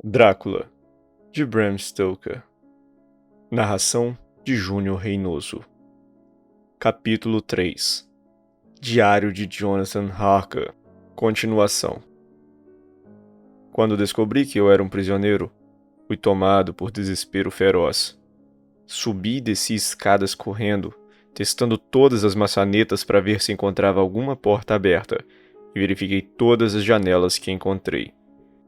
Drácula, de Bram Stoker. Narração de Júnior Reynoso. Capítulo 3. Diário de Jonathan Harker. Continuação. Quando descobri que eu era um prisioneiro, fui tomado por desespero feroz. Subi e desci escadas correndo, testando todas as maçanetas para ver se encontrava alguma porta aberta, e verifiquei todas as janelas que encontrei.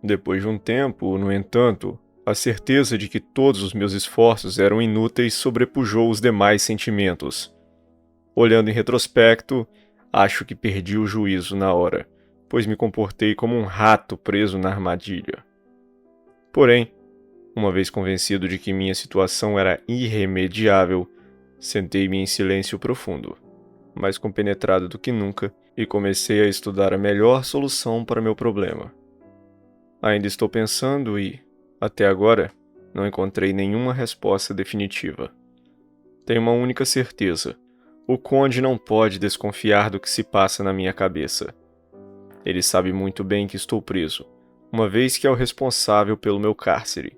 Depois de um tempo, no entanto, a certeza de que todos os meus esforços eram inúteis sobrepujou os demais sentimentos. Olhando em retrospecto, acho que perdi o juízo na hora, pois me comportei como um rato preso na armadilha. Porém, uma vez convencido de que minha situação era irremediável, sentei-me em silêncio profundo, mais compenetrado do que nunca, e comecei a estudar a melhor solução para meu problema. Ainda estou pensando e, até agora, não encontrei nenhuma resposta definitiva. Tenho uma única certeza: o Conde não pode desconfiar do que se passa na minha cabeça. Ele sabe muito bem que estou preso, uma vez que é o responsável pelo meu cárcere,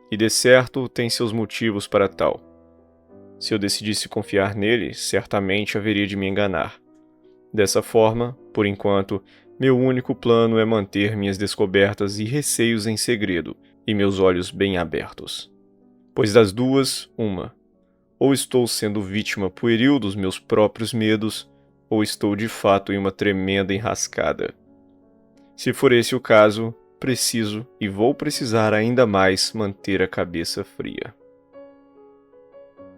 e de certo tem seus motivos para tal. Se eu decidisse confiar nele, certamente haveria de me enganar. Dessa forma, por enquanto, meu único plano é manter minhas descobertas e receios em segredo e meus olhos bem abertos. Pois das duas, uma. Ou estou sendo vítima pueril dos meus próprios medos, ou estou de fato em uma tremenda enrascada. Se for esse o caso, preciso e vou precisar ainda mais manter a cabeça fria.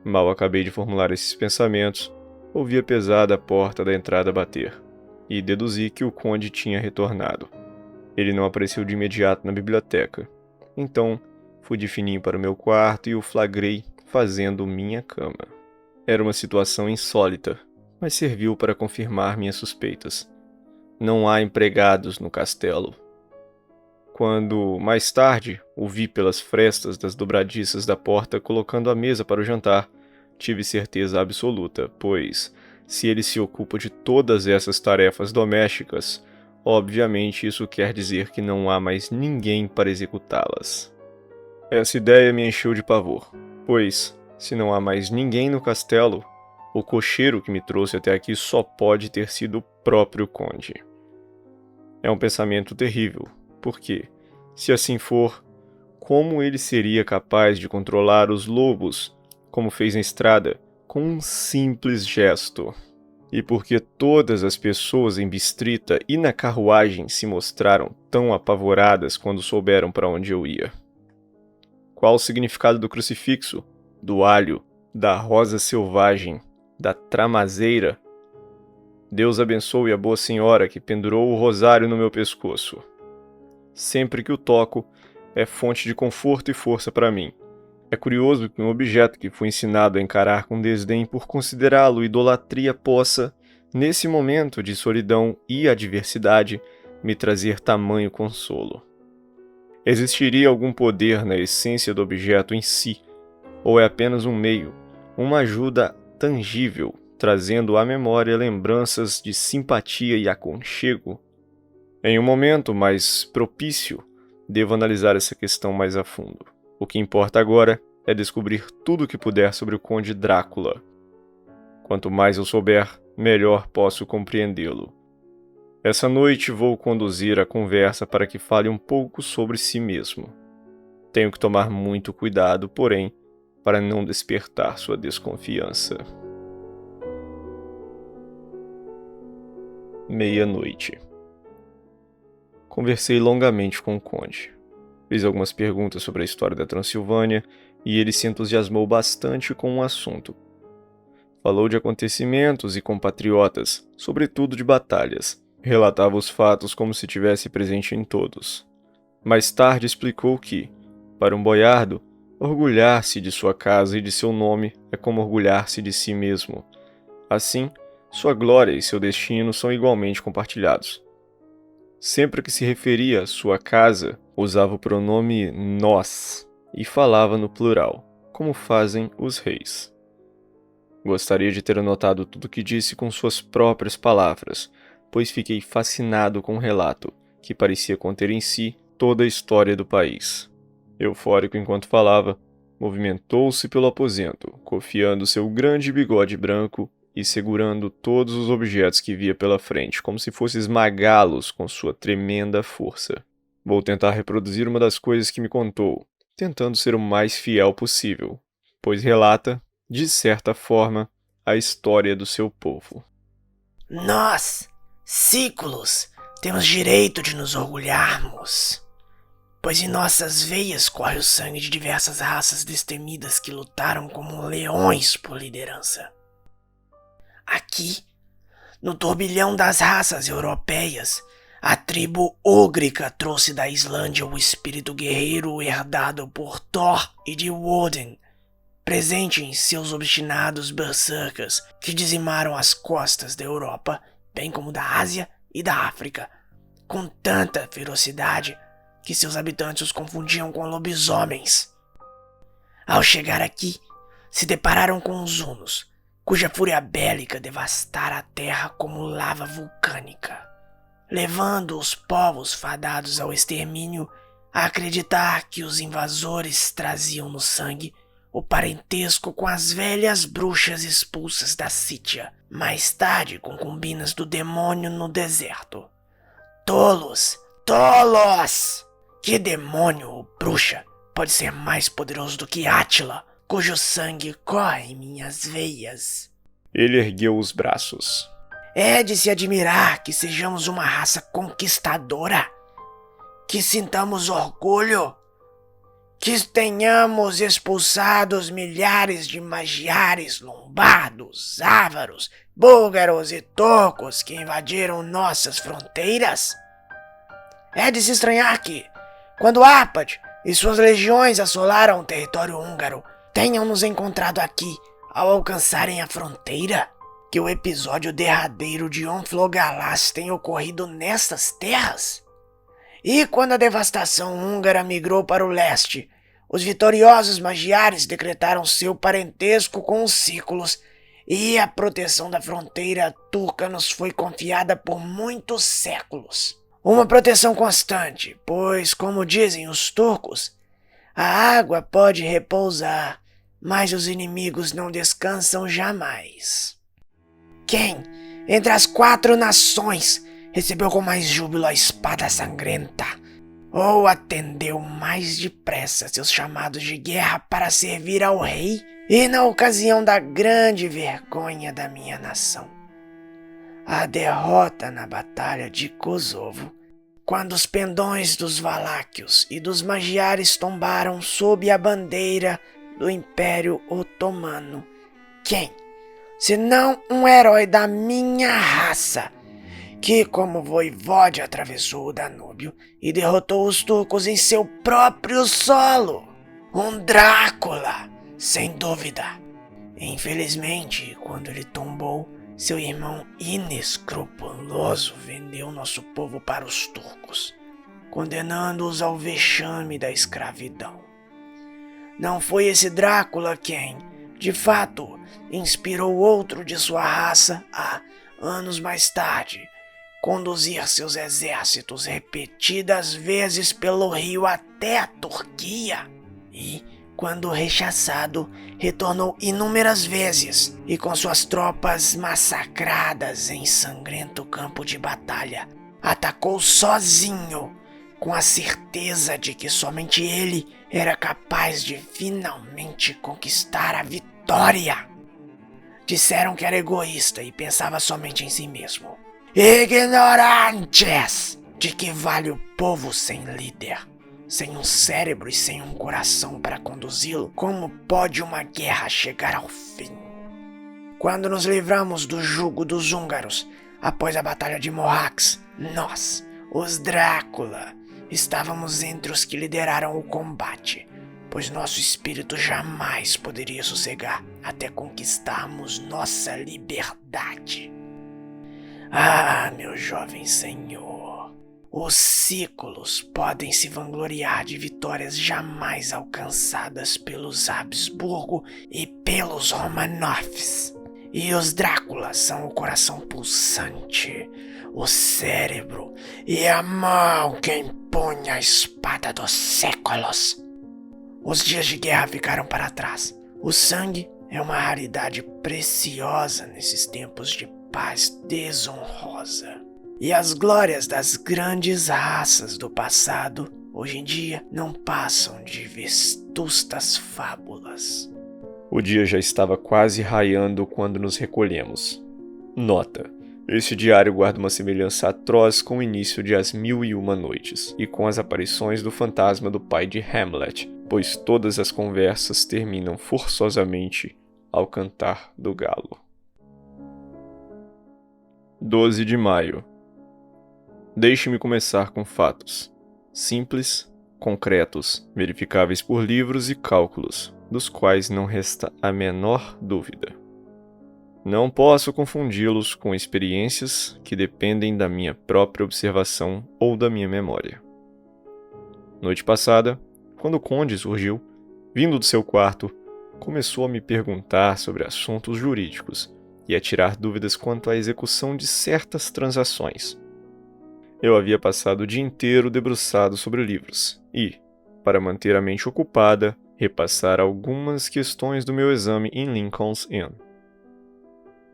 Mal acabei de formular esses pensamentos, ouvi a pesada porta da entrada bater, e deduzi que o conde tinha retornado. Ele não apareceu de imediato na biblioteca. Então, fui de fininho para o meu quarto e o flagrei fazendo minha cama. Era uma situação insólita, mas serviu para confirmar minhas suspeitas. Não há empregados no castelo. Quando, mais tarde, o vi pelas frestas das dobradiças da porta colocando a mesa para o jantar, tive certeza absoluta, pois, se ele se ocupa de todas essas tarefas domésticas, obviamente isso quer dizer que não há mais ninguém para executá-las. Essa ideia me encheu de pavor, pois, se não há mais ninguém no castelo, o cocheiro que me trouxe até aqui só pode ter sido o próprio conde. É um pensamento terrível, porque, se assim for, como ele seria capaz de controlar os lobos, como fez na estrada, com um simples gesto? E porque todas as pessoas em Bistrita e na carruagem se mostraram tão apavoradas quando souberam para onde eu ia? Qual o significado do crucifixo, do alho, da rosa selvagem, da tramazeira? Deus abençoe a boa senhora que pendurou o rosário no meu pescoço. Sempre que o toco, é fonte de conforto e força para mim. É curioso que um objeto que fui ensinado a encarar com desdém por considerá-lo idolatria possa, nesse momento de solidão e adversidade, me trazer tamanho consolo. Existiria algum poder na essência do objeto em si, ou é apenas um meio, uma ajuda tangível, trazendo à memória lembranças de simpatia e aconchego? Em um momento mais propício, devo analisar essa questão mais a fundo. O que importa agora é descobrir tudo o que puder sobre o Conde Drácula. Quanto mais eu souber, melhor posso compreendê-lo. Essa noite vou conduzir a conversa para que fale um pouco sobre si mesmo. Tenho que tomar muito cuidado, porém, para não despertar sua desconfiança. Meia-noite. Conversei longamente com o conde. Fiz algumas perguntas sobre a história da Transilvânia e ele se entusiasmou bastante com o assunto. Falou de acontecimentos e compatriotas, sobretudo de batalhas. Relatava os fatos como se tivesse presente em todos. Mais tarde explicou que, para um boiardo, orgulhar-se de sua casa e de seu nome é como orgulhar-se de si mesmo. Assim, sua glória e seu destino são igualmente compartilhados. Sempre que se referia à sua casa, usava o pronome nós e falava no plural, como fazem os reis. Gostaria de ter anotado tudo o que disse com suas próprias palavras, pois fiquei fascinado com o relato, que parecia conter em si toda a história do país. Eufórico enquanto falava, movimentou-se pelo aposento, cofiando seu grande bigode branco e segurando todos os objetos que via pela frente, como se fosse esmagá-los com sua tremenda força. Vou tentar reproduzir uma das coisas que me contou, tentando ser o mais fiel possível, pois relata, de certa forma, a história do seu povo. Nós, Cículos, temos direito de nos orgulharmos, pois em nossas veias corre o sangue de diversas raças destemidas que lutaram como leões por liderança. Aqui, no turbilhão das raças europeias, a tribo Ogrica trouxe da Islândia o espírito guerreiro herdado por Thor e de Woden, presente em seus obstinados berserkers que dizimaram as costas da Europa, bem como da Ásia e da África, com tanta ferocidade que seus habitantes os confundiam com lobisomens. Ao chegar aqui, se depararam com os Hunos, cuja fúria bélica devastara a terra como lava vulcânica, levando os povos fadados ao extermínio a acreditar que os invasores traziam no sangue o parentesco com as velhas bruxas expulsas da Sítia, mais tarde concubinas do demônio no deserto. Tolos! Tolos! Que demônio ou bruxa pode ser mais poderoso do que Átila, cujo sangue corre em minhas veias? Ele ergueu os braços. É de se admirar que sejamos uma raça conquistadora, que sintamos orgulho, que tenhamos expulsado os milhares de magiares, lombardos, ávaros, búlgaros e turcos que invadiram nossas fronteiras. É de se estranhar que, quando Árpade e suas legiões assolaram o território húngaro, tenham nos encontrado aqui ao alcançarem a fronteira, que o episódio derradeiro de Onflogalas tenha ocorrido nestas terras. E quando a devastação húngara migrou para o leste, os vitoriosos magiares decretaram seu parentesco com os Cículos, e a proteção da fronteira turca nos foi confiada por muitos séculos. Uma proteção constante, pois, como dizem os turcos, a água pode repousar, mas os inimigos não descansam jamais. Quem, entre as 4 nações, recebeu com mais júbilo a espada sangrenta, ou atendeu mais depressa seus chamados de guerra para servir ao rei, e na ocasião da grande vergonha da minha nação, a derrota na batalha de Kosovo, quando os pendões dos Valáquios e dos magiares tombaram sob a bandeira do Império Otomano, quem, senão um herói da minha raça, que como voivode atravessou o Danúbio e derrotou os turcos em seu próprio solo? Um Drácula, sem dúvida. Infelizmente, quando ele tombou, seu irmão inescrupuloso vendeu nosso povo para os turcos, condenando-os ao vexame da escravidão. Não foi esse Drácula quem, de fato, inspirou outro de sua raça a, anos mais tarde, conduzir seus exércitos repetidas vezes pelo rio até a Turquia e, quando rechaçado, retornou inúmeras vezes e com suas tropas massacradas em sangrento campo de batalha, atacou sozinho, com a certeza de que somente ele era capaz de finalmente conquistar a vitória. Disseram que era egoísta e pensava somente em si mesmo. Ignorantes! De que vale o povo sem líder? Sem um cérebro e sem um coração para conduzi-lo? Como pode uma guerra chegar ao fim? Quando nos livramos do jugo dos húngaros, após a batalha de Mohacs, nós, os Drácula, estávamos entre os que lideraram o combate, pois nosso espírito jamais poderia sossegar até conquistarmos nossa liberdade. Ah, meu jovem senhor, os Cículos podem se vangloriar de vitórias jamais alcançadas pelos Habsburgo e pelos Romanovs. E os Dráculas são o coração pulsante, o cérebro e a mão que empunha a espada dos séculos. Os dias de guerra ficaram para trás. O sangue é uma raridade preciosa nesses tempos de paz desonrosa. E as glórias das grandes raças do passado, hoje em dia, não passam de vetustas fábulas. O dia já estava quase raiando quando nos recolhemos. Nota: este diário guarda uma semelhança atroz com o início de As Mil e Uma Noites e com as aparições do fantasma do pai de Hamlet, pois todas as conversas terminam forçosamente ao cantar do galo. 12 de maio. Deixe-me começar com fatos. Simples, concretos, verificáveis por livros e cálculos, dos quais não resta a menor dúvida. Não posso confundi-los com experiências que dependem da minha própria observação ou da minha memória. Noite passada, quando o conde surgiu, vindo do seu quarto, começou a me perguntar sobre assuntos jurídicos e a tirar dúvidas quanto à execução de certas transações. Eu havia passado o dia inteiro debruçado sobre livros e, para manter a mente ocupada, repassar algumas questões do meu exame em Lincoln's Inn.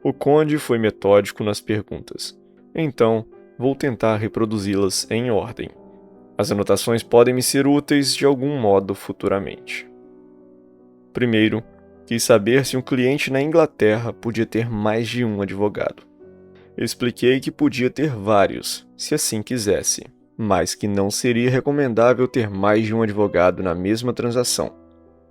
O conde foi metódico nas perguntas, então vou tentar reproduzi-las em ordem. As anotações podem me ser úteis de algum modo futuramente. Primeiro, quis saber se um cliente na Inglaterra podia ter mais de um advogado. Expliquei que podia ter vários, se assim quisesse, mas que não seria recomendável ter mais de um advogado na mesma transação,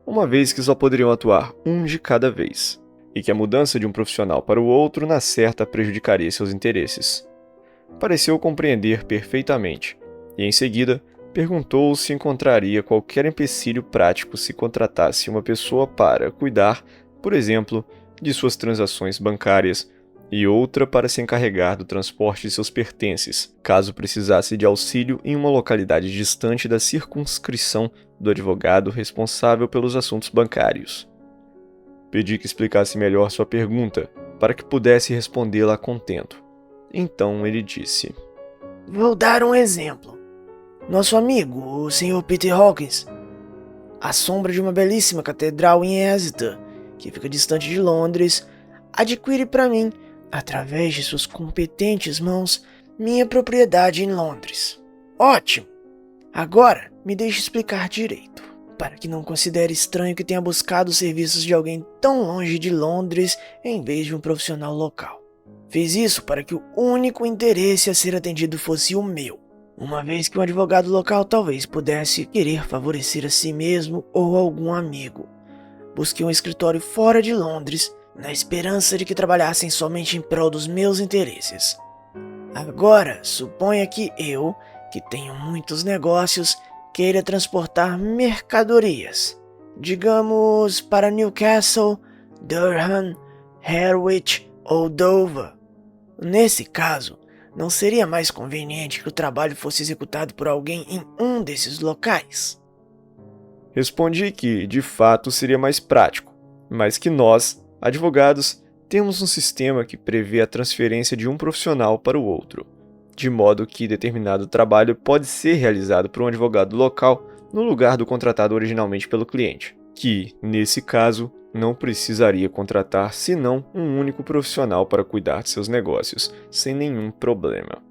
uma vez que só poderiam atuar um de cada vez, e que a mudança de um profissional para o outro na certa prejudicaria seus interesses. Pareceu compreender perfeitamente, e em seguida perguntou se encontraria qualquer empecilho prático se contratasse uma pessoa para cuidar, por exemplo, de suas transações bancárias e outra para se encarregar do transporte de seus pertences, caso precisasse de auxílio em uma localidade distante da circunscrição do advogado responsável pelos assuntos bancários. Pedi que explicasse melhor sua pergunta, para que pudesse respondê-la a contento. Então ele disse: Vou dar um exemplo. Nosso amigo, o Sr. Peter Hawkins, à sombra de uma belíssima catedral em Exeter, que fica distante de Londres, adquire para mim, através de suas competentes mãos, minha propriedade em Londres. Ótimo! Agora, me deixe explicar direito, para que não considere estranho que tenha buscado os serviços de alguém tão longe de Londres em vez de um profissional local. Fiz isso para que o único interesse a ser atendido fosse o meu, uma vez que um advogado local talvez pudesse querer favorecer a si mesmo ou algum amigo. Busquei um escritório fora de Londres, na esperança de que trabalhassem somente em prol dos meus interesses. Agora, suponha que eu, que tenho muitos negócios, queira transportar mercadorias, digamos para Newcastle, Durham, Harwich ou Dover. Nesse caso, não seria mais conveniente que o trabalho fosse executado por alguém em um desses locais? Respondi que, de fato, seria mais prático, mas que nós, advogados, temos um sistema que prevê a transferência de um profissional para o outro, de modo que determinado trabalho pode ser realizado por um advogado local no lugar do contratado originalmente pelo cliente, que, nesse caso, não precisaria contratar senão um único profissional para cuidar de seus negócios, sem nenhum problema.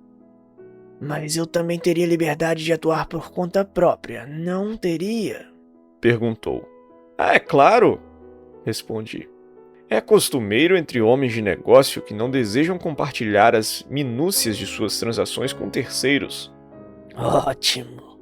Mas eu também teria liberdade de atuar por conta própria, não teria? Perguntou. É claro, respondi. É costumeiro entre homens de negócio que não desejam compartilhar as minúcias de suas transações com terceiros. Ótimo!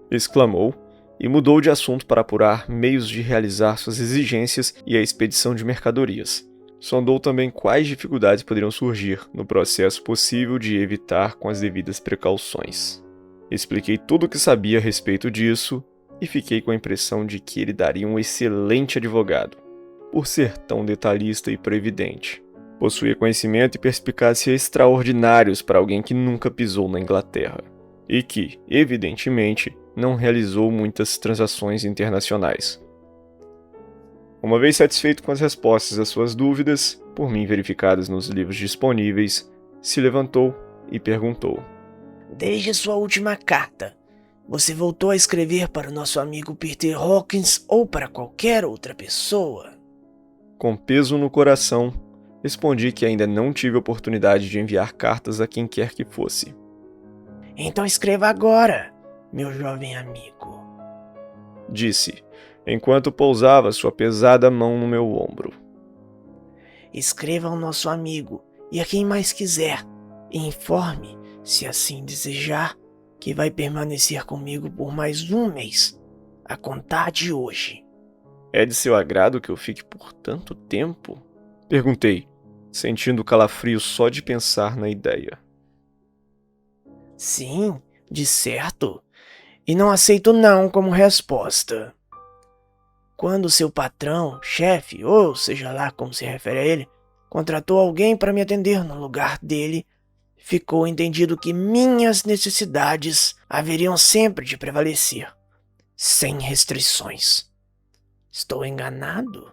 Exclamou e mudou de assunto para apurar meios de realizar suas exigências e a expedição de mercadorias. Sondou também quais dificuldades poderiam surgir no processo possível de evitar com as devidas precauções. Expliquei tudo o que sabia a respeito disso e fiquei com a impressão de que ele daria um excelente advogado, por ser tão detalhista e previdente. Possuía conhecimento e perspicácia extraordinários para alguém que nunca pisou na Inglaterra, e que, evidentemente, não realizou muitas transações internacionais. Uma vez satisfeito com as respostas às suas dúvidas, por mim verificadas nos livros disponíveis, se levantou e perguntou: Desde sua última carta, Você voltou a escrever para o nosso amigo Peter Hawkins ou para qualquer outra pessoa? Com peso no coração, respondi que ainda não tive oportunidade de enviar cartas a quem quer que fosse. Então escreva agora, meu jovem amigo. Disse, enquanto pousava sua pesada mão no meu ombro. Escreva ao nosso amigo e a quem mais quiser, e informe, se assim desejar, que vai permanecer comigo por mais um mês, a contar de hoje. É de seu agrado que eu fique por tanto tempo? Perguntei, sentindo calafrio só de pensar na ideia. Sim, de certo. E não aceito não como resposta. Quando seu patrão, chefe, ou seja lá como se refere a ele, contratou alguém para me atender no lugar dele, ficou entendido que minhas necessidades haveriam sempre de prevalecer, sem restrições. Estou enganado?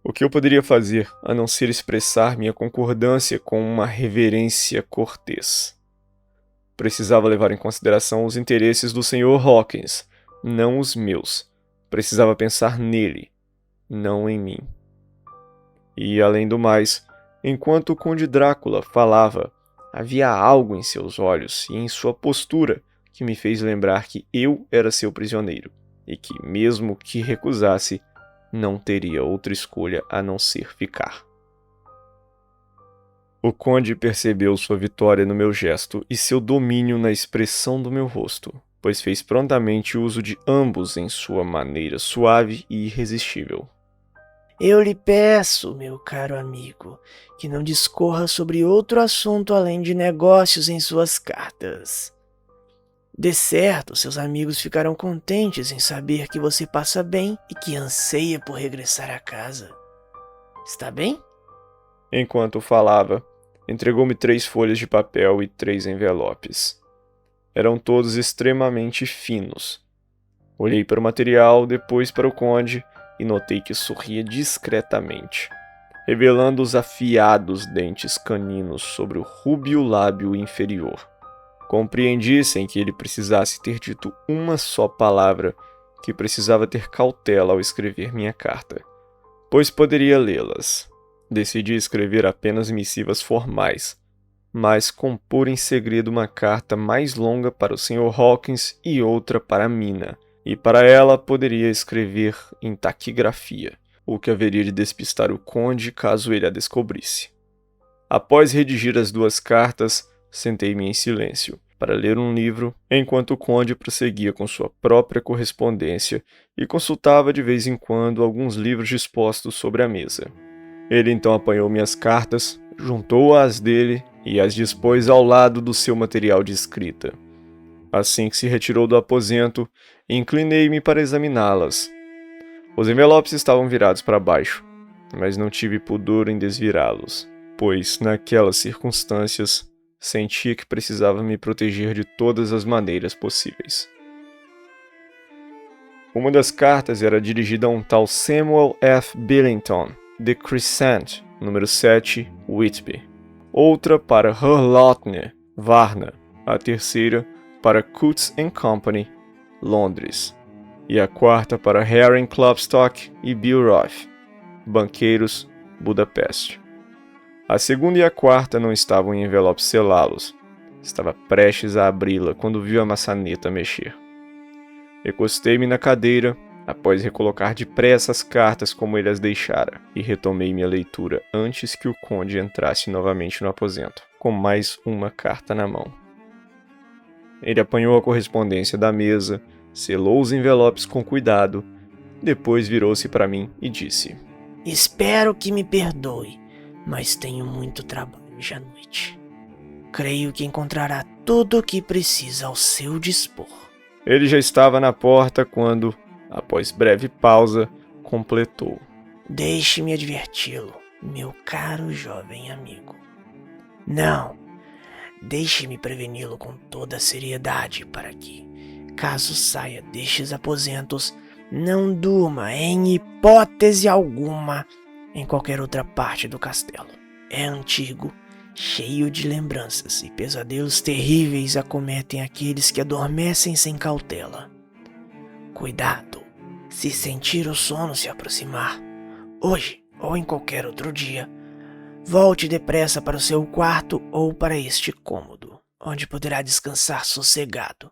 O que eu poderia fazer a não ser expressar minha concordância com uma reverência cortês? Precisava levar em consideração os interesses do Sr. Hawkins, não os meus. Precisava pensar nele, não em mim. E, além do mais, enquanto o Conde Drácula falava, havia algo em seus olhos e em sua postura que me fez lembrar que eu era seu prisioneiro e que, mesmo que recusasse, não teria outra escolha a não ser ficar. O conde percebeu sua vitória no meu gesto e seu domínio na expressão do meu rosto, pois fez prontamente uso de ambos em sua maneira suave e irresistível. Eu lhe peço, meu caro amigo, que não discorra sobre outro assunto além de negócios em suas cartas. De certo, seus amigos ficarão contentes em saber que você passa bem e que anseia por regressar a casa. Está bem? Enquanto falava, entregou-me 3 folhas de papel e 3 envelopes. Eram todos extremamente finos. Olhei para o material, depois para o conde, e notei que sorria discretamente, revelando os afiados dentes caninos sobre o rúbeo lábio inferior. Compreendi, sem que ele precisasse ter dito uma só palavra, que precisava ter cautela ao escrever minha carta, pois poderia lê-las. Decidi escrever apenas missivas formais, mas compor em segredo uma carta mais longa para o Sr. Hawkins e outra para Mina, e para ela poderia escrever em taquigrafia, o que haveria de despistar o conde caso ele a descobrisse. Após redigir as 2 cartas, sentei-me em silêncio, para ler um livro, enquanto o conde prosseguia com sua própria correspondência e consultava de vez em quando alguns livros dispostos sobre a mesa. Ele então apanhou minhas cartas, juntou-as dele e as dispôs ao lado do seu material de escrita. Assim que se retirou do aposento, inclinei-me para examiná-las. Os envelopes estavam virados para baixo, mas não tive pudor em desvirá-los, pois, naquelas circunstâncias, sentia que precisava me proteger de todas as maneiras possíveis. Uma das cartas era dirigida a um tal Samuel F. Billington, The Crescent, número 7, Whitby. Outra para Herlotner, Varna. A terceira para Coutts & Company, Londres. E a quarta para Herring Klopstock e Bill Roth, banqueiros, Budapeste. A segunda e a quarta não estavam em envelopes selados. Estava prestes a abri-la quando viu a maçaneta mexer. Recostei-me na cadeira, após recolocar depressa as cartas como ele as deixara, e retomei minha leitura antes que o conde entrasse novamente no aposento, com mais uma carta na mão. Ele apanhou a correspondência da mesa, selou os envelopes com cuidado, depois virou-se para mim e disse: Espero que me perdoe, mas tenho muito trabalho hoje à noite. Creio que encontrará tudo o que precisa ao seu dispor. Ele já estava na porta quando, após breve pausa, completou: Deixe-me adverti-lo, meu caro jovem amigo. Não, deixe-me preveni-lo com toda a seriedade para que, caso saia destes aposentos, não durma em hipótese alguma em qualquer outra parte do castelo. É antigo cheio de lembranças, e pesadelos terríveis acometem aqueles que adormecem sem cautela. Cuidado, se sentir o sono se aproximar, hoje ou em qualquer outro dia, volte depressa para o seu quarto ou para este cômodo, onde poderá descansar sossegado.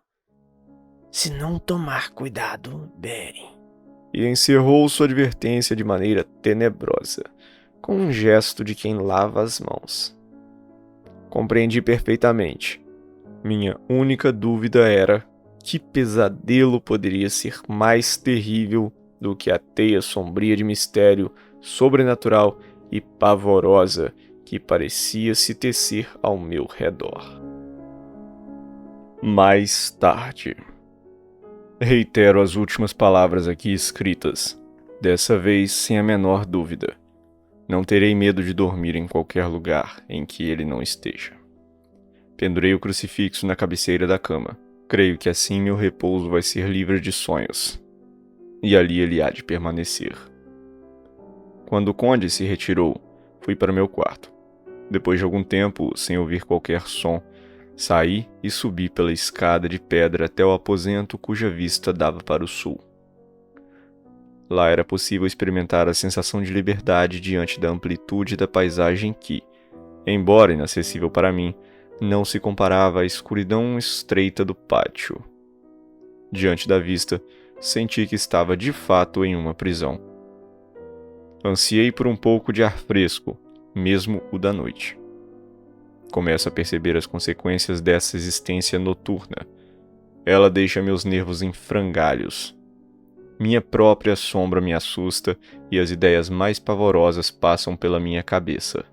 Se não tomar cuidado, bem... E encerrou sua advertência de maneira tenebrosa, com um gesto de quem lava as mãos. Compreendi perfeitamente. Minha única dúvida era que pesadelo poderia ser mais terrível do que a teia sombria de mistério sobrenatural e pavorosa que parecia se tecer ao meu redor. Mais tarde. Reitero as últimas palavras aqui escritas, dessa vez sem a menor dúvida. Não terei medo de dormir em qualquer lugar em que ele não esteja. Pendurei o crucifixo na cabeceira da cama. Creio que assim meu repouso vai ser livre de sonhos. E ali ele há de permanecer. Quando o conde se retirou, fui para meu quarto. Depois de algum tempo, sem ouvir qualquer som, saí e subi pela escada de pedra até o aposento cuja vista dava para o sul. Lá era possível experimentar a sensação de liberdade diante da amplitude da paisagem que, embora inacessível para mim, não se comparava à escuridão estreita do pátio. Diante da vista, senti que estava de fato em uma prisão. Ansiei por um pouco de ar fresco, mesmo o da noite. Começo a perceber as consequências dessa existência noturna. Ela deixa meus nervos em frangalhos. Minha própria sombra me assusta e as ideias mais pavorosas passam pela minha cabeça.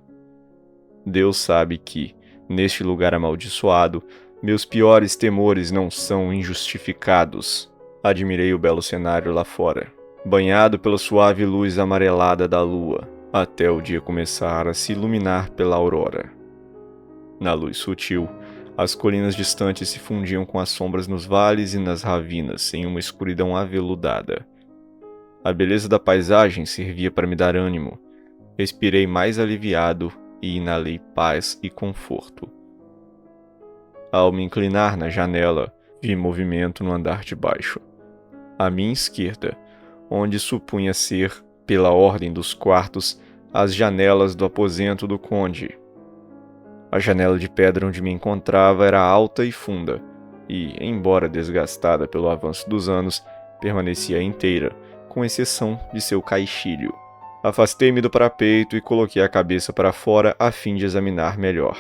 Deus sabe que, neste lugar amaldiçoado, meus piores temores não são injustificados. Admirei o belo cenário lá fora, banhado pela suave luz amarelada da lua, até o dia começar a se iluminar pela aurora. Na luz sutil, as colinas distantes se fundiam com as sombras nos vales e nas ravinas em uma escuridão aveludada. A beleza da paisagem servia para me dar ânimo. Respirei mais aliviado e inalei paz e conforto. Ao me inclinar na janela, vi movimento no andar de baixo. À minha esquerda, onde supunha ser, pela ordem dos quartos, as janelas do aposento do conde. A janela de pedra onde me encontrava era alta e funda, e, embora desgastada pelo avanço dos anos, permanecia inteira, com exceção de seu caixilho. Afastei-me do parapeito e coloquei a cabeça para fora a fim de examinar melhor.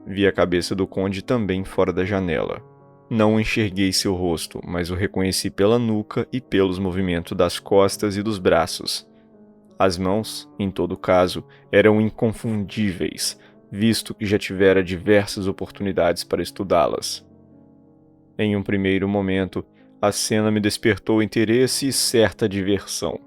Vi a cabeça do conde também fora da janela. Não enxerguei seu rosto, mas o reconheci pela nuca e pelos movimentos das costas e dos braços. As mãos, em todo caso, eram inconfundíveis, visto que já tivera diversas oportunidades para estudá-las. Em um primeiro momento, a cena me despertou interesse e certa diversão.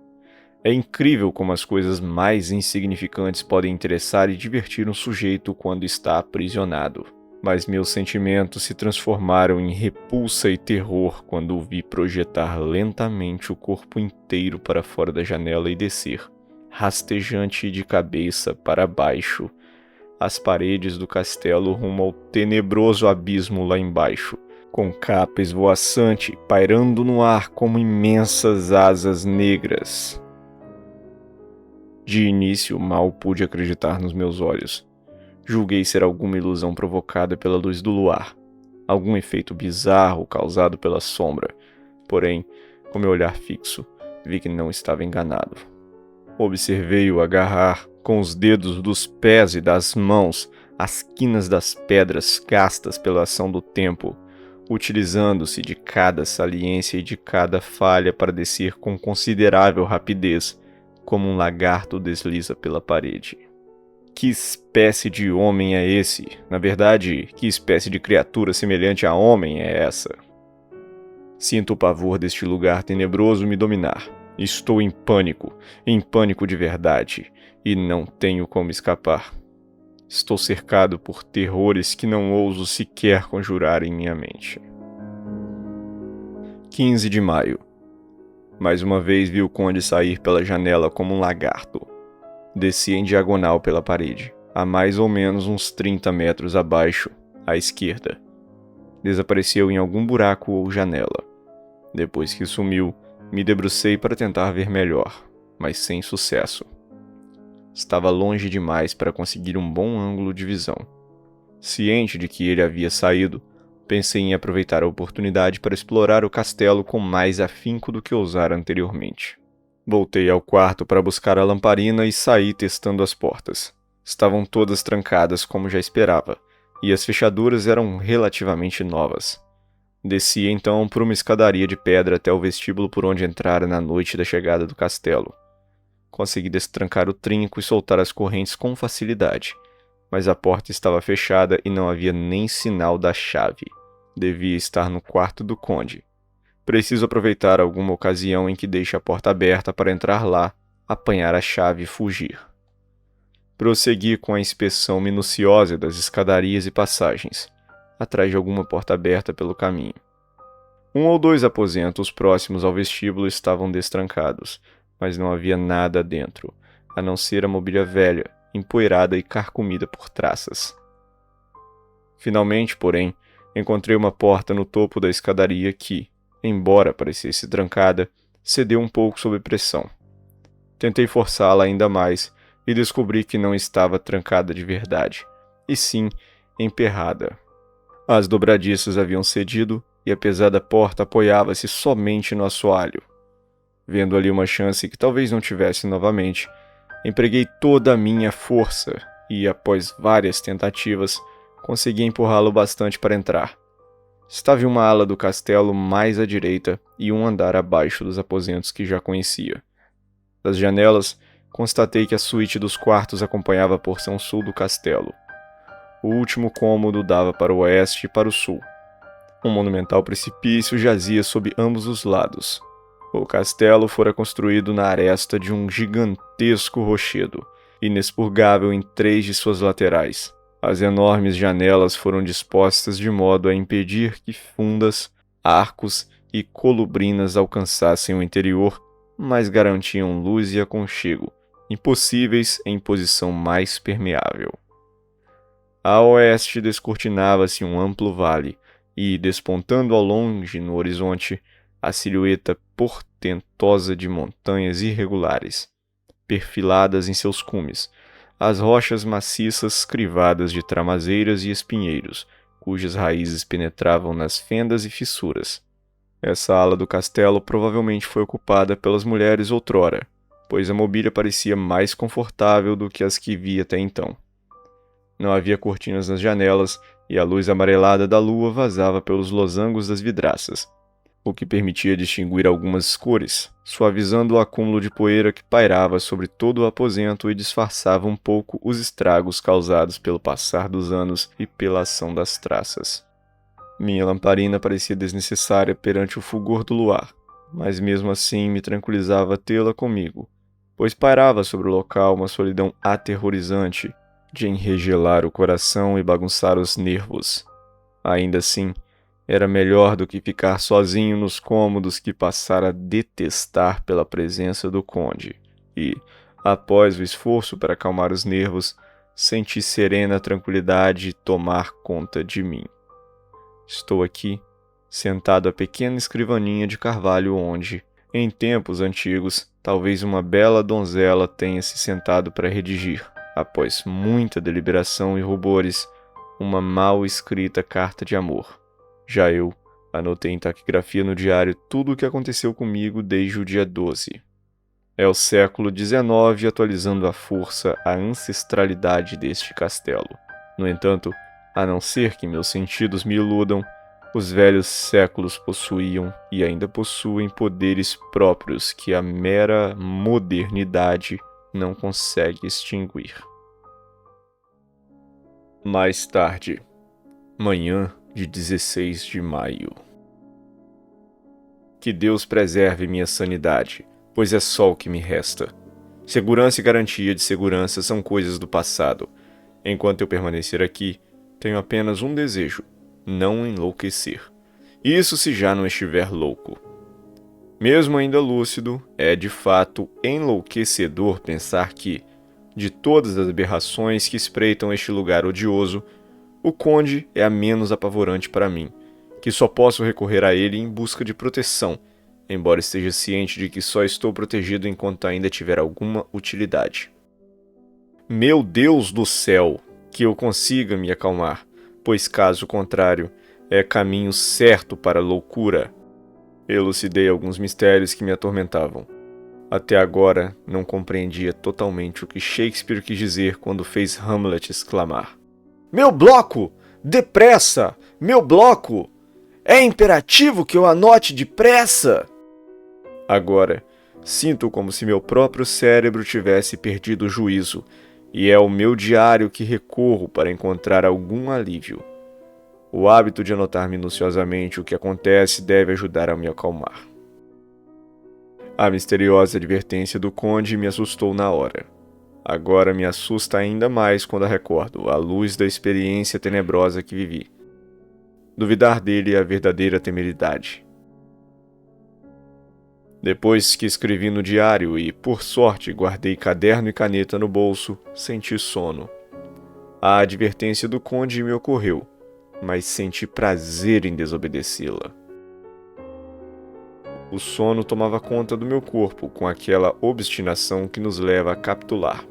É incrível como as coisas mais insignificantes podem interessar e divertir um sujeito quando está aprisionado. Mas meus sentimentos se transformaram em repulsa e terror quando o vi projetar lentamente o corpo inteiro para fora da janela e descer, rastejante de cabeça para baixo, as paredes do castelo rumo ao tenebroso abismo lá embaixo, com capa esvoaçante pairando no ar como imensas asas negras. De início, mal pude acreditar nos meus olhos. Julguei ser alguma ilusão provocada pela luz do luar, algum efeito bizarro causado pela sombra. Porém, com meu olhar fixo, vi que não estava enganado. Observei-o agarrar, com os dedos dos pés e das mãos, as quinas das pedras gastas pela ação do tempo, utilizando-se de cada saliência e de cada falha para descer com considerável rapidez, como um lagarto desliza pela parede. Que espécie de homem é esse? Na verdade, que espécie de criatura semelhante a homem é essa? Sinto o pavor deste lugar tenebroso me dominar. Estou em pânico de verdade, e não tenho como escapar. Estou cercado por terrores que não ouso sequer conjurar em minha mente. 15 de maio. Mais uma vez vi o conde sair pela janela como um lagarto. Descia em diagonal pela parede. a mais ou menos uns 30 metros abaixo, à esquerda. Desapareceu em algum buraco ou janela. Depois que sumiu, me debrucei para tentar ver melhor, mas sem sucesso. Estava longe demais para conseguir um bom ângulo de visão. Ciente de que ele havia saído, pensei em aproveitar a oportunidade para explorar o castelo com mais afinco do que ousara anteriormente. Voltei ao quarto para buscar a lamparina e saí testando as portas. Estavam todas trancadas como já esperava, e as fechaduras eram relativamente novas. Desci então por uma escadaria de pedra até o vestíbulo por onde entrara na noite da chegada do castelo. Consegui destrancar o trinco e soltar as correntes com facilidade, mas a porta estava fechada e não havia nem sinal da chave. Devia estar no quarto do conde. Preciso aproveitar alguma ocasião em que deixe a porta aberta para entrar lá, apanhar a chave e fugir. Prossegui com a inspeção minuciosa das escadarias e passagens, atrás de alguma porta aberta pelo caminho. 1 ou 2 aposentos próximos ao vestíbulo estavam destrancados, mas não havia nada dentro, a não ser a mobília velha, empoeirada e carcomida por traças. Finalmente, porém, encontrei uma porta no topo da escadaria que, embora parecesse trancada, cedeu um pouco sob pressão. Tentei forçá-la ainda mais e descobri que não estava trancada de verdade, e sim emperrada. As dobradiças haviam cedido e a pesada porta apoiava-se somente no assoalho. Vendo ali uma chance que talvez não tivesse novamente, empreguei toda a minha força e, após várias tentativas, consegui empurrá-lo bastante para entrar. Estava em uma ala do castelo mais à direita e um andar abaixo dos aposentos que já conhecia. Das janelas, constatei que a suíte dos quartos acompanhava a porção sul do castelo. O último cômodo dava para o oeste e para o sul. Um monumental precipício jazia sob ambos os lados. O castelo fora construído na aresta de um gigantesco rochedo, inexpurgável em 3 de suas laterais. As enormes janelas foram dispostas de modo a impedir que fundas, arcos e colubrinas alcançassem o interior, mas garantiam luz e aconchego, impossíveis em posição mais permeável. A oeste descortinava-se um amplo vale e, despontando ao longe no horizonte, a silhueta portentosa de montanhas irregulares, perfiladas em seus cumes, as rochas maciças crivadas de tramazeiras e espinheiros, cujas raízes penetravam nas fendas e fissuras. Essa ala do castelo provavelmente foi ocupada pelas mulheres outrora, pois a mobília parecia mais confortável do que as que vi até então. Não havia cortinas nas janelas e a luz amarelada da lua vazava pelos losangos das vidraças, o que permitia distinguir algumas cores, suavizando o acúmulo de poeira que pairava sobre todo o aposento e disfarçava um pouco os estragos causados pelo passar dos anos e pela ação das traças. Minha lamparina parecia desnecessária perante o fulgor do luar, mas mesmo assim me tranquilizava tê-la comigo, pois pairava sobre o local uma solidão aterrorizante de enregelar o coração e bagunçar os nervos. Ainda assim, era melhor do que ficar sozinho nos cômodos que passara a detestar pela presença do conde, e, após o esforço para acalmar os nervos, senti serena tranquilidade tomar conta de mim. Estou aqui, sentado à pequena escrivaninha de carvalho onde, em tempos antigos, talvez uma bela donzela tenha se sentado para redigir, após muita deliberação e rubores, uma mal escrita carta de amor. Já eu anotei em taquigrafia no diário tudo o que aconteceu comigo desde o dia 12. É o século XIX atualizando à força a ancestralidade deste castelo. No entanto, a não ser que meus sentidos me iludam, os velhos séculos possuíam e ainda possuem poderes próprios que a mera modernidade não consegue extinguir. Mais tarde, manhã de 16 de maio. Que Deus preserve minha sanidade, pois é só o que me resta. Segurança e garantia de segurança são coisas do passado. Enquanto eu permanecer aqui, tenho apenas um desejo: não enlouquecer. Isso se já não estiver louco. Mesmo ainda lúcido, é de fato enlouquecedor pensar que, De todas as aberrações que espreitam este lugar odioso, o Conde é a menos apavorante para mim, que só posso recorrer a ele em busca de proteção, embora esteja ciente de que só estou protegido enquanto ainda tiver alguma utilidade. Meu Deus do céu, que eu consiga me acalmar, pois caso contrário, é caminho certo para a loucura. Elucidei alguns mistérios que me atormentavam. Até agora, não compreendia totalmente o que Shakespeare quis dizer quando fez Hamlet exclamar: "Meu bloco! Depressa! Meu bloco! É imperativo que eu anote depressa!" Agora, sinto como se meu próprio cérebro tivesse perdido o juízo, e é ao meu diário que recorro para encontrar algum alívio. O hábito de anotar minuciosamente o que acontece deve ajudar a me acalmar. A misteriosa advertência do Conde me assustou na hora. Agora me assusta ainda mais quando a recordo, à luz da experiência tenebrosa que vivi. Duvidar dele é a verdadeira temeridade. Depois que escrevi no diário e, por sorte, guardei caderno e caneta no bolso, senti sono. A advertência do Conde me ocorreu, mas senti prazer em desobedecê-la. O sono tomava conta do meu corpo com aquela obstinação que nos leva a capitular.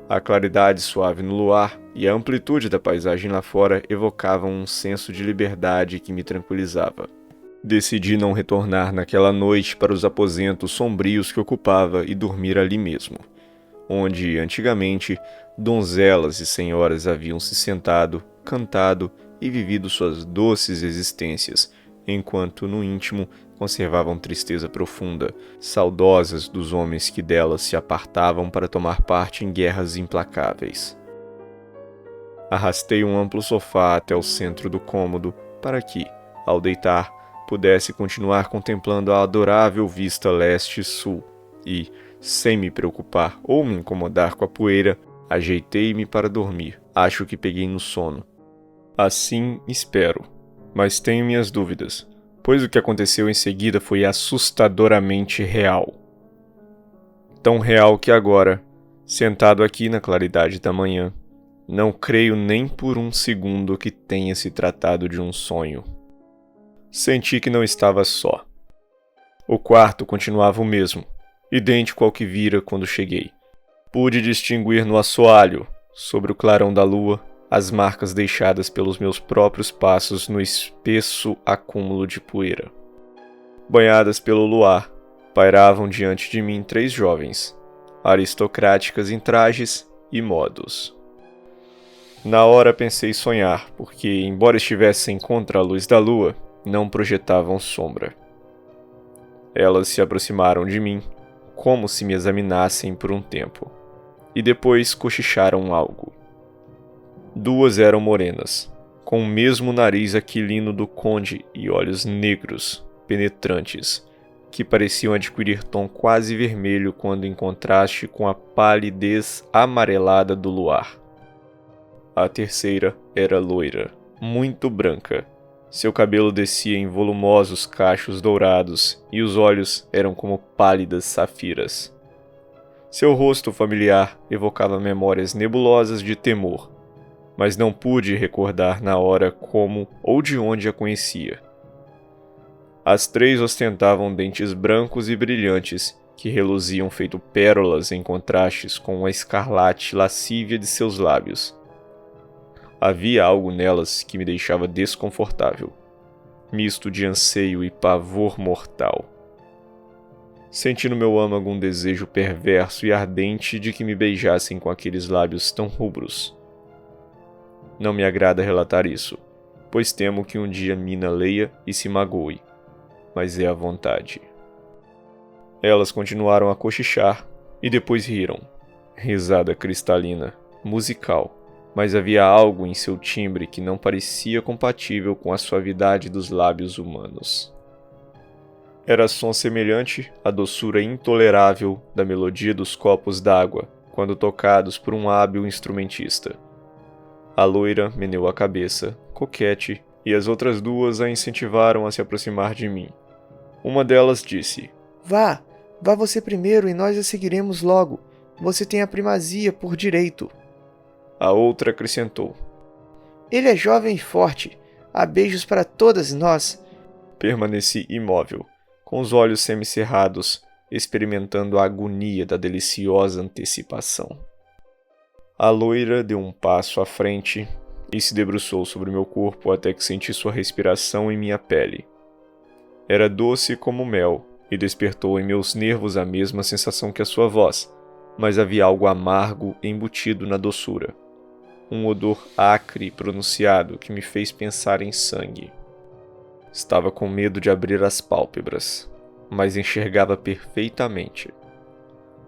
A claridade suave no luar e a amplitude da paisagem lá fora evocavam um senso de liberdade que me tranquilizava. Decidi não retornar naquela noite para os aposentos sombrios que ocupava e dormir ali mesmo, onde, antigamente, donzelas e senhoras haviam se sentado, cantado e vivido suas doces existências, enquanto, no íntimo, conservavam tristeza profunda, saudosas dos homens que delas se apartavam para tomar parte em guerras implacáveis. Arrastei um amplo sofá até o centro do cômodo para que, ao deitar, pudesse continuar contemplando a adorável vista leste-sul e, sem me preocupar ou me incomodar com a poeira, ajeitei-me para dormir. Acho que peguei no sono. Assim espero, mas tenho minhas dúvidas, pois o que aconteceu em seguida foi assustadoramente real. Tão real que agora, sentado aqui na claridade da manhã, não creio nem por um segundo que tenha se tratado de um sonho. Senti que não estava só. O quarto continuava o mesmo, idêntico ao que vira quando cheguei. Pude distinguir no assoalho, sobre o clarão da lua, as marcas deixadas pelos meus próprios passos no espesso acúmulo de poeira. Banhadas pelo luar, pairavam diante de mim 3 jovens, aristocráticas em trajes e modos. Na hora pensei sonhar, porque, embora estivessem contra a luz da lua, não projetavam sombra. Elas se aproximaram de mim, como se me examinassem por um tempo, e depois cochicharam algo. 2 eram morenas, com o mesmo nariz aquilino do Conde e olhos negros, penetrantes, que pareciam adquirir tom quase vermelho quando em contraste com a palidez amarelada do luar. A terceira era loira, muito branca. Seu cabelo descia em volumosos cachos dourados e os olhos eram como pálidas safiras. Seu rosto familiar evocava memórias nebulosas de temor, mas não pude recordar na hora como ou de onde a conhecia. As 3 ostentavam dentes brancos e brilhantes que reluziam feito pérolas em contrastes com a escarlate lascívia de seus lábios. Havia algo nelas que me deixava desconfortável, misto de anseio e pavor mortal. Senti no meu âmago um desejo perverso e ardente de que me beijassem com aqueles lábios tão rubros. Não me agrada relatar isso, pois temo que um dia Mina leia e se magoe, mas é a vontade. Elas continuaram a cochichar e depois riram. Risada cristalina, musical, mas havia algo em seu timbre que não parecia compatível com a suavidade dos lábios humanos. Era som semelhante à doçura intolerável da melodia dos copos d'água quando tocados por um hábil instrumentista. A loira meneou a cabeça, coquete, e as outras 2 a incentivaram a se aproximar de mim. Uma delas disse: Vá você primeiro e nós a seguiremos logo. você tem a primazia por direito. A outra acrescentou. Ele é jovem e forte. Há beijos para todas nós. Permaneci imóvel, com os olhos semicerrados, experimentando a agonia da deliciosa antecipação. A loira deu um passo à frente e se debruçou sobre meu corpo até que senti sua respiração em minha pele. Era doce como mel e despertou em meus nervos a mesma sensação que a sua voz, mas havia algo amargo embutido na doçura. Um odor acre e pronunciado que me fez pensar em sangue. Estava com medo de abrir as pálpebras, mas enxergava perfeitamente.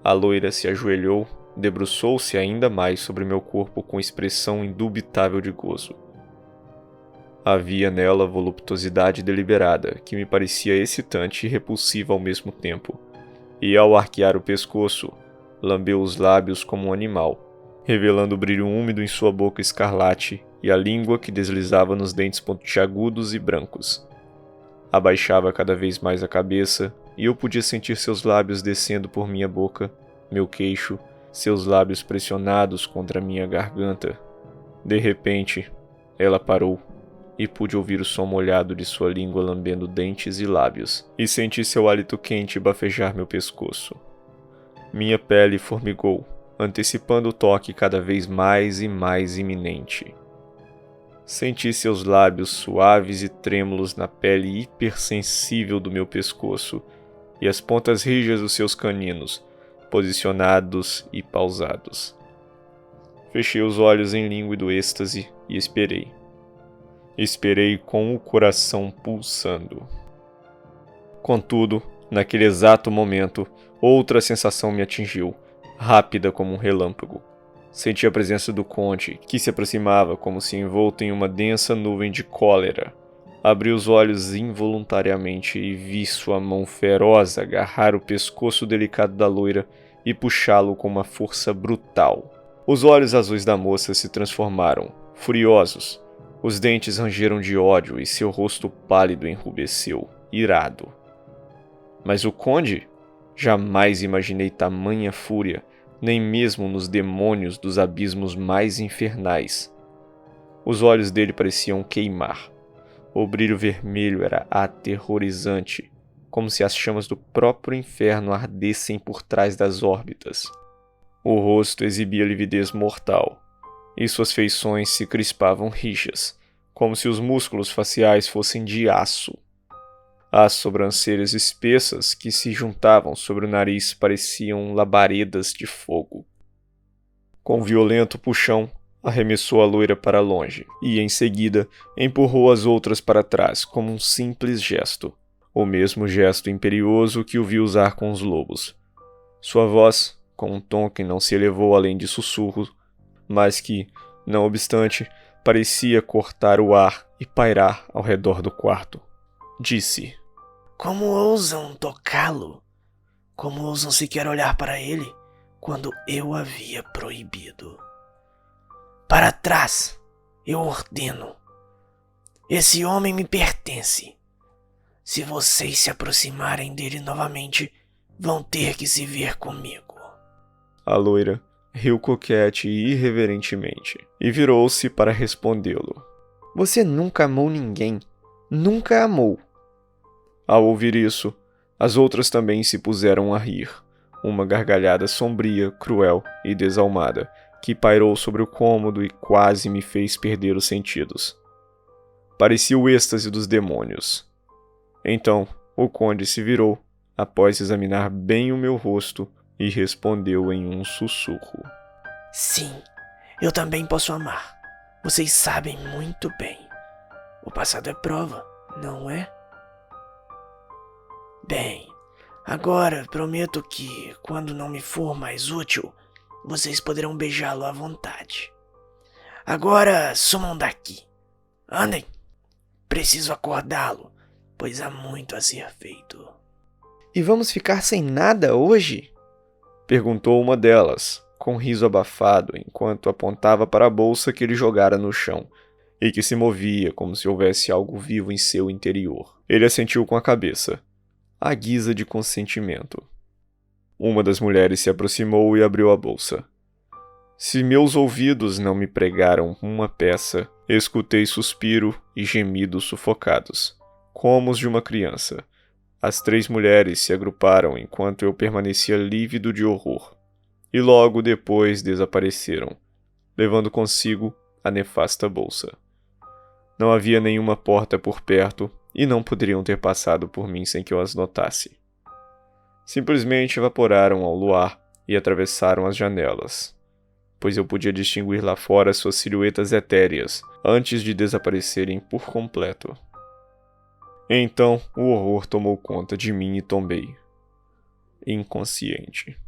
A loira se ajoelhou, debruçou-se ainda mais sobre meu corpo com expressão indubitável de gozo. Havia nela voluptuosidade deliberada, que me parecia excitante e repulsiva ao mesmo tempo, e ao arquear o pescoço, lambeu os lábios como um animal, revelando o brilho úmido em sua boca escarlate e a língua que deslizava nos dentes pontiagudos e brancos. Abaixava cada vez mais a cabeça, e eu podia sentir seus lábios descendo por minha boca, meu queixo, seus lábios pressionados contra minha garganta. De repente, ela parou, e pude ouvir o som molhado de sua língua lambendo dentes e lábios, e senti seu hálito quente bafejar meu pescoço. Minha pele formigou, antecipando o toque cada vez mais e mais iminente. Senti seus lábios suaves e trêmulos na pele hipersensível do meu pescoço e as pontas rijas dos seus caninos, posicionados e pausados. Fechei os olhos em línguido êxtase e esperei. Esperei com o coração pulsando. Contudo, naquele exato momento, outra sensação me atingiu, rápida como um relâmpago. Senti a presença do conde, que se aproximava como se envolto em uma densa nuvem de cólera. Abri os olhos involuntariamente e vi sua mão feroz agarrar o pescoço delicado da loira e puxá-lo com uma força brutal. Os olhos azuis da moça se transformaram, furiosos. Os dentes rangeram de ódio e seu rosto pálido enrubesceu, irado. Mas o conde? Jamais imaginei tamanha fúria, nem mesmo nos demônios dos abismos mais infernais. Os olhos dele pareciam queimar. O brilho vermelho era aterrorizante, como se as chamas do próprio inferno ardessem por trás das órbitas. O rosto exibia lividez mortal, e suas feições se crispavam rijas, como se os músculos faciais fossem de aço. As sobrancelhas espessas que se juntavam sobre o nariz pareciam labaredas de fogo. Com um violento puxão, arremessou a loira para longe e, em seguida, empurrou as outras para trás como um simples gesto, o mesmo gesto imperioso que o vi usar com os lobos. Sua voz, com um tom que não se elevou além de sussurro, mas que, não obstante, parecia cortar o ar e pairar ao redor do quarto, disse: Como ousam tocá-lo? Como ousam sequer olhar para ele quando eu havia proibido? Para trás, eu ordeno. Esse homem me pertence. Se vocês se aproximarem dele novamente, vão ter que se ver comigo. A loira riu coquete e irreverentemente, e virou-se para respondê-lo. Você nunca amou ninguém. Nunca amou. Ao ouvir isso, as outras também se puseram a rir, uma gargalhada sombria, cruel e desalmada, que pairou sobre o cômodo e quase me fez perder os sentidos. Parecia o êxtase dos demônios. Então, o conde se virou, após examinar bem o meu rosto, e respondeu em um sussurro: Sim, eu também posso amar. Vocês sabem muito bem. O passado é prova, não é? Bem, agora prometo que, quando não me for mais útil, vocês poderão beijá-lo à vontade. Agora sumam daqui. Andem. Preciso acordá-lo, pois há muito a ser feito. E vamos ficar sem nada hoje? Perguntou uma delas, com um riso abafado, enquanto apontava para a bolsa que ele jogara no chão, e que se movia como se houvesse algo vivo em seu interior. Ele assentiu com a cabeça, à guisa de consentimento. Uma das mulheres se aproximou e abriu a bolsa. Se meus ouvidos não me pregaram uma peça, escutei suspiro e gemidos sufocados, como os de uma criança. As 3 mulheres se agruparam enquanto eu permanecia lívido de horror, e logo depois desapareceram, levando consigo a nefasta bolsa. Não havia nenhuma porta por perto e não poderiam ter passado por mim sem que eu as notasse. Simplesmente evaporaram ao luar e atravessaram as janelas, pois eu podia distinguir lá fora suas silhuetas etéreas antes de desaparecerem por completo. Então o horror tomou conta de mim e tombei, inconsciente.